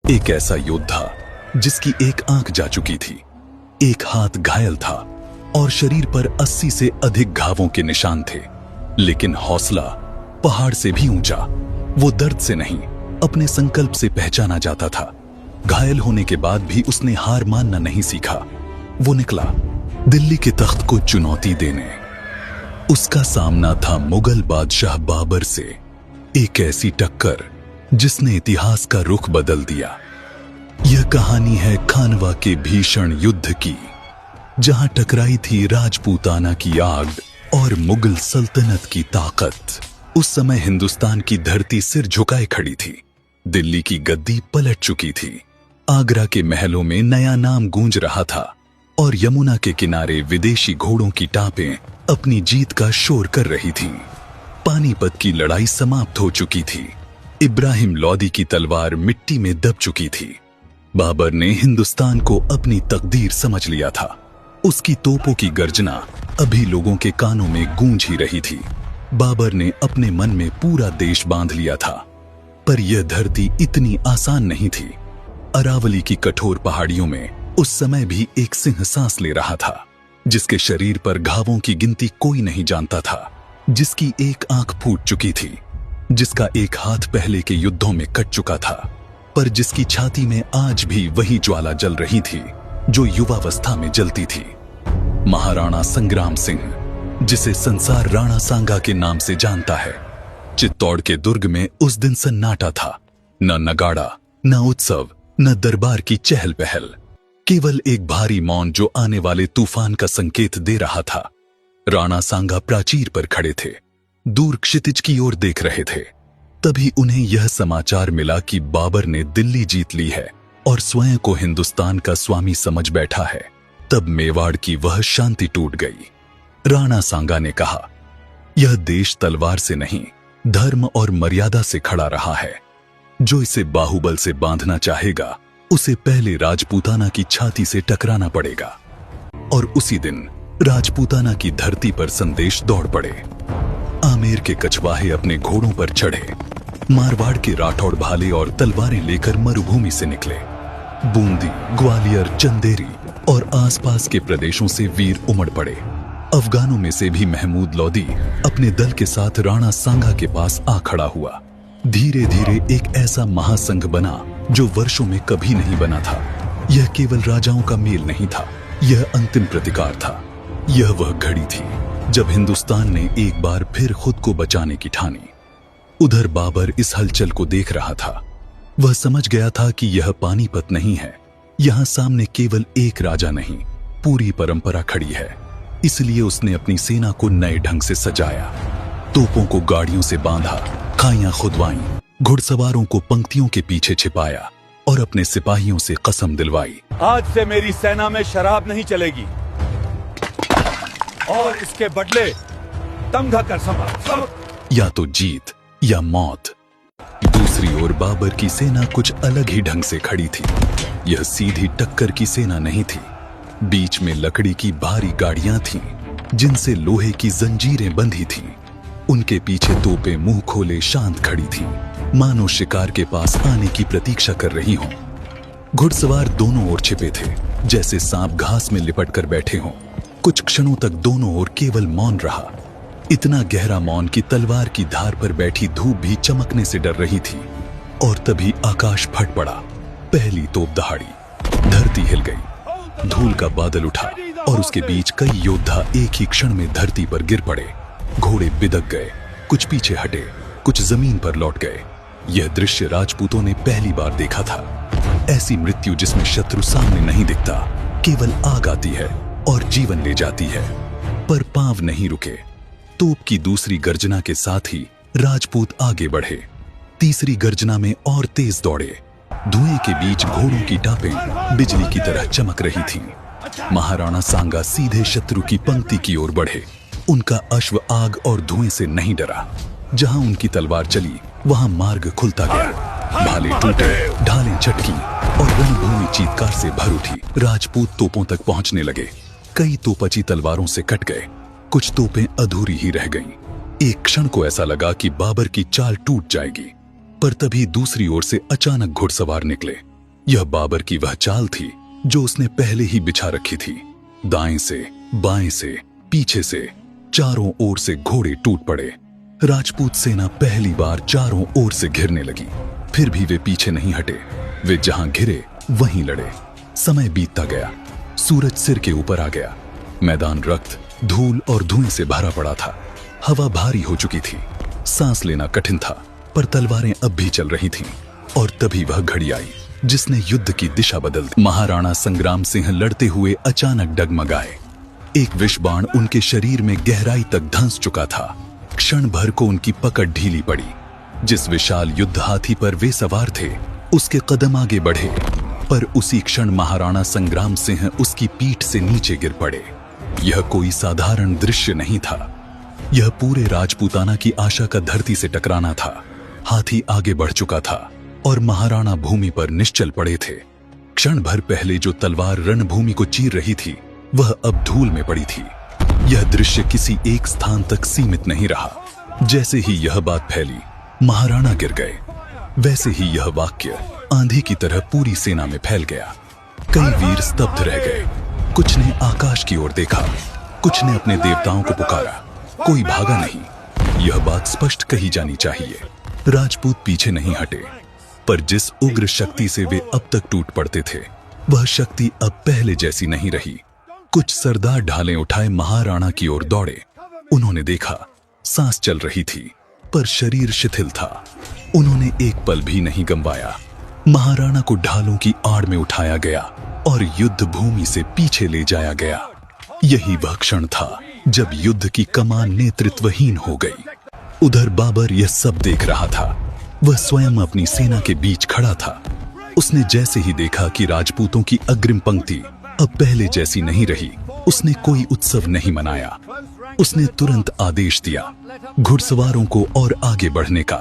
एक ऐसा योद्धा जिसकी एक आंख जा चुकी थी, एक हाथ घायल था और शरीर पर 80 से अधिक घावों के निशान थे, लेकिन हौसला पहाड़ से भी ऊंचा। वो दर्द से नहीं, अपने संकल्प से पहचाना जाता था। घायल होने के बाद भी उसने हार मानना नहीं सीखा। वो निकला दिल्ली के तख्त को चुनौती देने। उसका सामना था मुगल बादशाह बाबर से, एक ऐसी टक्कर जिसने इतिहास का रुख बदल दिया। यह कहानी है खानवा के भीषण युद्ध की, जहां टकराई थी राजपूताना की आग और मुगल सल्तनत की ताकत। उस समय हिंदुस्तान की धरती सिर झुकाए खड़ी थी। दिल्ली की गद्दी पलट चुकी थी। आगरा के महलों में नया नाम गूंज रहा था और यमुना के किनारे विदेशी घोड़ों की टापें अपनी जीत का शोर कर रही थीं। पानीपत की लड़ाई समाप्त हो चुकी थी। इब्राहिम लोदी की तलवार मिट्टी में दब चुकी थी। बाबर ने हिंदुस्तान को अपनी तकदीर समझ लिया था। उसकी तोपों की गर्जना अभी लोगों के कानों में गूंज ही रही थी। बाबर ने अपने मन में पूरा देश बांध लिया था, पर यह धरती इतनी आसान नहीं थी। अरावली की कठोर पहाड़ियों में उस समय भी एक सिंह सांस ले रहा था, जिसके शरीर पर घावों की गिनती कोई नहीं जानता था, जिसकी एक आंख फूट चुकी थी, जिसका एक हाथ पहले के युद्धों में कट चुका था, पर जिसकी छाती में आज भी वही ज्वाला जल रही थी जो युवावस्था में जलती थी। महाराणा संग्राम सिंह, जिसे संसार राणा सांगा के नाम से जानता है। चित्तौड़ के दुर्ग में उस दिन सन्नाटा था। न नगाड़ा, न उत्सव, न दरबार की चहल पहल, केवल एक भारी मौन जो आने वाले तूफान का संकेत दे रहा था। राणा सांगा प्राचीर पर खड़े थे, दूर क्षितिज की ओर देख रहे थे। तभी उन्हें यह समाचार मिला कि बाबर ने दिल्ली जीत ली है और स्वयं को हिंदुस्तान का स्वामी समझ बैठा है। तब मेवाड़ की वह शांति टूट गई। राणा सांगा ने कहा, यह देश तलवार से नहीं, धर्म और मर्यादा से खड़ा रहा है। जो इसे बाहुबल से बांधना चाहेगा, उसे पहले राजपूताना की छाती से टकराना पड़ेगा। और उसी दिन राजपूताना की धरती पर संदेश दौड़ पड़े। आमेर के कछवाहे अपने घोड़ों पर चढ़े। मारवाड़ के राठौड़ भाले और तलवारें लेकर मरुभूमि से निकले। बूंदी, ग्वालियर, चंदेरी और आसपास के प्रदेशों से वीर उमड़ पड़े। अफगानों में से भी महमूद लोदी अपने दल के साथ राणा सांगा के पास आ खड़ा हुआ। धीरे धीरे एक ऐसा महासंघ बना जो वर्षों में कभी नहीं बना था। यह केवल राजाओं का मेल नहीं था, यह अंतिम प्रतिकार था। यह वह घड़ी थी जब हिंदुस्तान ने एक बार फिर खुद को बचाने की ठानी। उधर बाबर इस हलचल को देख रहा था। वह समझ गया था कि यह पानीपत नहीं है। यहां सामने केवल एक राजा नहीं, पूरी परंपरा खड़ी है। इसलिए उसने अपनी सेना को नए ढंग से सजाया। तोपों को गाड़ियों से बांधा, खाइयां खुदवाईं, घुड़सवारों को पंक्तियों के पीछे छिपाया और अपने सिपाहियों से कसम दिलवाई, आज से मेरी सेना में शराब नहीं चलेगी और इसके बदले तमघा कर समा। या तो जीत या मौत। दूसरी ओर बाबर की सेना कुछ अलग ही ढंग से खड़ी थी। यह सीधी टक्कर की सेना नहीं थी। बीच में लकड़ी की भारी गाड़ियां थीं, जिनसे लोहे की जंजीरें बंधी थीं। उनके पीछे तोपें मुंह खोले शांत खड़ी थीं, मानो शिकार के पास आने की प्रतीक्षा कर रही हों। घुड़सवार दोनों ओर छिपे थे, जैसे सांप घास में लिपट कर बैठे हों। कुछ क्षणों तक दोनों ओर केवल मौन रहा। इतना गहरा मौन कि तलवार की धार पर बैठी धूप भी चमकने से डर रही थी। और तभी आकाश फट पड़ा। पहली तोप दहाड़ी, धरती हिल गई। धूल का बादल उठा और उसके बीच कई योद्धा एक ही क्षण में धरती पर गिर पड़े। घोड़े बिदक गए, कुछ पीछे हटे, कुछ जमीन पर लौट गए। यह दृश्य राजपूतों ने पहली बार देखा था। ऐसी मृत्यु जिसमें शत्रु सामने नहीं दिखता, केवल आग आती है और जीवन ले जाती है। पर पांव नहीं रुके। तोप की दूसरी गर्जना के साथ ही राजपूत आगे बढ़े। तीसरी गर्जना में और तेज दौड़े। धुएं के बीच घोड़ों की टापें बिजली की तरह चमक रही थीं। महाराणा सांगा सीधे शत्रु की पंक्ति की ओर बढ़े। उनका अश्व आग और धुएं से नहीं डरा। जहां उनकी तलवार चली, वहां मार्ग खुलता गया। भाले टूटे, ढालें चटकी और रणभूमि चीत्कार से भर उठी। राजपूत तोपों तक पहुंचने लगे। कई तोपची तलवारों से कट गए, कुछ तोपें अधूरी ही रह गईं। एक क्षण को ऐसा लगा कि बाबर की चाल टूट जाएगी, पर तभी दूसरी ओर से अचानक घुड़सवार निकले। यह बाबर की वह चाल थी जो उसने पहले ही बिछा रखी थी। दाएं से, बाएं से, पीछे से, चारों ओर से घोड़े टूट पड़े। राजपूत सेना पहली बार चारों ओर से घिरने लगी, फिर भी वे पीछे नहीं हटे। वे जहां घिरे वहीं लड़े। समय बीतता गया, सूरज सिर के ऊपर आ गया। मैदान रक्त, धूल और धुएं से भरा पड़ा था। हवा भारी हो चुकी थी, सांस लेना कठिन था, पर तलवारें अब भी चल रही थीं। और तभी वह घड़ी आई जिसने युद्ध की दिशा बदल दी। महाराणा संग्राम सिंह लड़ते हुए अचानक डगमगाए। एक विष बाण उनके शरीर में गहराई तक धंस चुका था। क्षण भर को उनकी पकड़ ढीली पड़ी। जिस विशाल युद्ध हाथी पर वे सवार थे, उसके कदम आगे बढ़े, पर उसी क्षण महाराणा संग्राम सिंह उसकी पीठ से नीचे गिर पड़े। यह कोई साधारण दृश्य नहीं था, यह पूरे राजपूताना की आशा का धरती से टकराना था। हाथी आगे बढ़ चुका था और महाराणा भूमि पर निश्चल पड़े थे। क्षण भर पहले जो तलवार रणभूमि को चीर रही थी, वह अब धूल में पड़ी थी। यह दृश्य किसी एक स्थान तक सीमित नहीं रहा। जैसे ही यह बात फैली, महाराणा गिर गए, वैसे ही यह वाक्य आंधी की तरह पूरी सेना में फैल गया। कई वीर स्तब्ध रह गए। कुछ ने आकाश की ओर देखा, कुछ ने अपने देवताओं को पुकारा, कोई भागा नहीं। यह बात स्पष्ट कही जानी चाहिए, राजपूत पीछे नहीं हटे, पर जिस उग्र शक्ति से वे अब तक टूट पड़ते थे, वह शक्ति अब पहले जैसी नहीं रही। कुछ सरदार ढालें उठाए महाराणा की ओर दौड़े। उन्होंने देखा, सांस चल रही थी, पर शरीर शिथिल था। उन्होंने एक पल भी नहीं गंवाया। महाराणा को ढालों की आड़ में उठाया गया और युद्ध भूमि से पीछे ले जाया गया। यही वह क्षण था जब युद्ध की कमान नेतृत्वहीन हो गई। उधर बाबर यह सब देख रहा था। वह स्वयं अपनी सेना के बीच खड़ा था। उसने जैसे ही देखा कि राजपूतों की अग्रिम पंक्ति अब पहले जैसी नहीं रही, उसने कोई उत्सव नहीं मनाया। उसने तुरंत आदेश दिया, घुड़सवारों को और आगे बढ़ने का,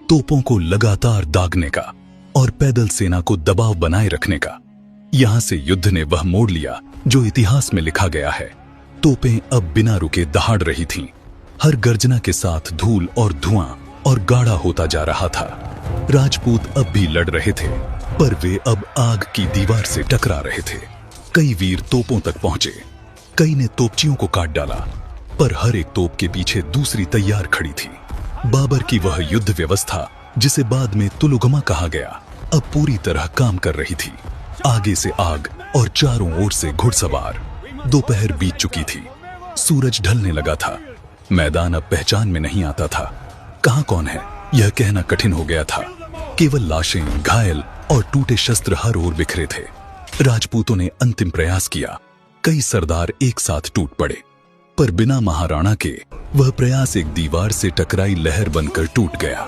तोपों को लगातार दागने का और पैदल सेना को दबाव बनाए रखने का। यहां से युद्ध ने वह मोड़ लिया जो इतिहास में लिखा गया है। तोपें अब बिना रुके दहाड़ रही थीं। हर गर्जना के साथ धूल और धुआं और गाढ़ा होता जा रहा था। राजपूत अब भी लड़ रहे थे, पर वे अब आग की दीवार से टकरा रहे थे। कई वीर तोपों तक पहुंचे, कई ने तोपचियों को काट डाला, पर हर एक तोप के पीछे दूसरी तैयार खड़ी थी। बाबर की वह युद्ध व्यवस्था, जिसे बाद में तुलुगमा कहा गया, अब पूरी तरह काम कर रही थी। आगे से आग और चारों ओर से घुड़सवार। दोपहर बीत चुकी थी, सूरज ढलने लगा था। मैदान अब पहचान में नहीं आता था। कहां कौन है यह कहना कठिन हो गया था। केवल लाशें, घायल और टूटे शस्त्र हर ओर बिखरे थे। राजपूतों ने अंतिम प्रयास किया। कई सरदार एक साथ टूट पड़े, पर बिना महाराणा के वह प्रयास एक दीवार से टकराई लहर बनकर टूट गया।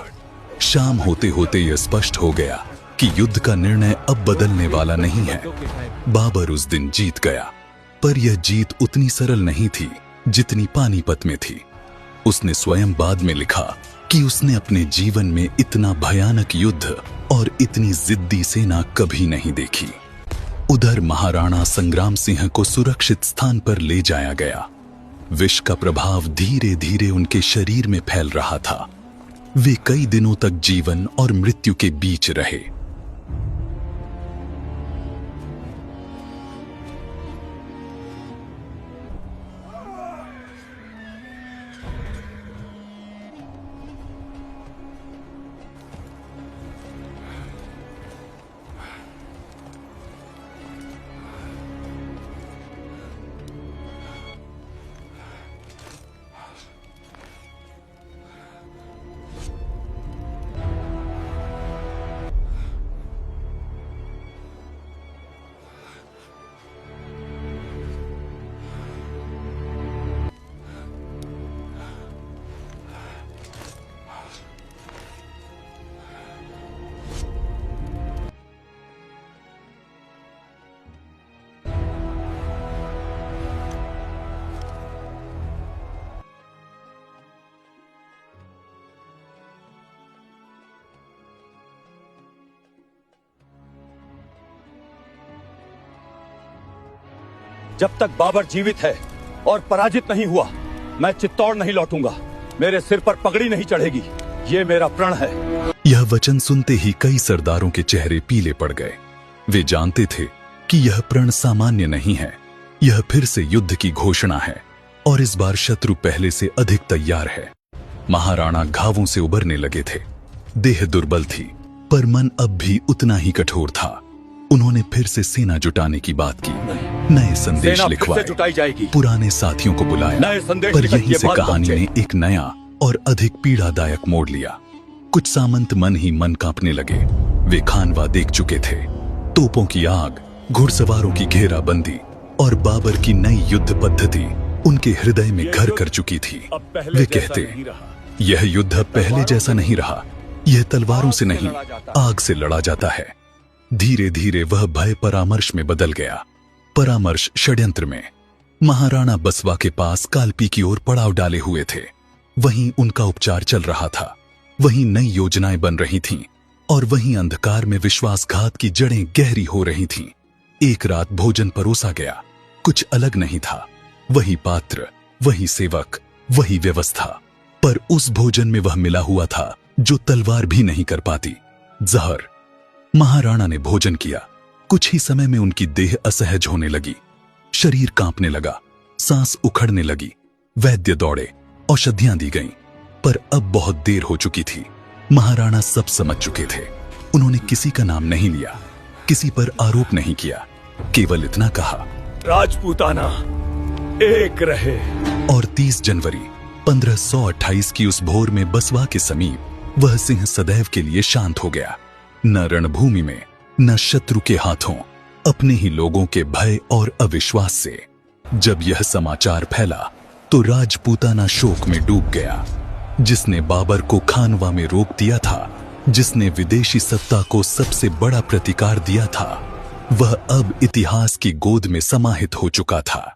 शाम होते होते यह स्पष्ट हो गया कि युद्ध का निर्णय अब बदलने वाला नहीं है। बाबर उस दिन जीत गया, पर यह जीत उतनी सरल नहीं थी जितनी पानीपत में थी। उसने स्वयं बाद में लिखा कि उसने अपने जीवन में इतना भयानक युद्ध और इतनी जिद्दी सेना कभी नहीं देखी। उधर महाराणा संग्राम सिंह को सुरक्षित स्थान पर ले जाया गया। विष का प्रभाव धीरे धीरे उनके शरीर में फैल रहा था। वे कई दिनों तक जीवन और मृत्यु के बीच रहे। जब तक बाबर जीवित है और पराजित नहीं हुआ, मैं चित्तौड़ नहीं लौटूंगा। मेरे सिर पर पगड़ी नहीं चढ़ेगी, ये मेरा प्रण है। यह वचन सुनते ही कई सरदारों के चेहरे पीले पड़ गए। वे जानते थे कि यह प्रण सामान्य नहीं है, यह फिर से युद्ध की घोषणा है और इस बार शत्रु पहले से अधिक तैयार है। महाराणा घावों से उबरने लगे थे, देह दुर्बल थी पर मन अब भी उतना ही कठोर था। उन्होंने फिर से सेना जुटाने की बात की, नए संदेश लिखवाए, पुराने साथियों को बुलाया, पर यहीं से कहानी ने एक नया और अधिक पीड़ादायक मोड़ लिया। कुछ सामंत मन ही मन कांपने लगे। वे खानवा देख चुके थे, तोपों की आग, घुड़सवारों की घेराबंदी और बाबर की नई युद्ध पद्धति उनके हृदय में घर कर चुकी थी। वे कहते, यह युद्ध अब पहले जैसा नहीं रहा, यह तलवारों से नहीं, आग से लड़ा जाता है। धीरे धीरे वह भय परामर्श में बदल गया। परामर्श षड्यंत्र में। महाराणा बसवा के पास कालपी की ओर पड़ाव डाले हुए थे। वहीं उनका उपचार चल रहा था, वहीं नई योजनाएं बन रही थीं और वहीं अंधकार में विश्वासघात की जड़ें गहरी हो रही थीं। एक रात भोजन परोसा गया, कुछ अलग नहीं था। वही पात्र, वही सेवक, वही व्यवस्था, पर उस भोजन में वह मिला हुआ था जो तलवार भी नहीं कर पाती, जहर। महाराणा ने भोजन किया। कुछ ही समय में उनकी देह असहज होने लगी, शरीर कांपने लगा, सांस उखड़ने लगी। वैद्य दौड़े, औषधियां दी गईं, पर अब बहुत देर हो चुकी थी। महाराणा सब समझ चुके थे। उन्होंने किसी का नाम नहीं लिया, किसी पर आरोप नहीं किया, केवल इतना कहा, राजपूताना एक रहे। और 30 जनवरी 1528 की उस भोर में बसवा के समीप वह सिंह सदैव के लिए शांत हो गया। न रणभूमि में, न शत्रु के हाथों, अपने ही लोगों के भय और अविश्वास से। जब यह समाचार फैला तो राजपूताना शोक में डूब गया। जिसने बाबर को खानवा में रोक दिया था, जिसने विदेशी सत्ता को सबसे बड़ा प्रतिकार दिया था, वह अब इतिहास की गोद में समाहित हो चुका था।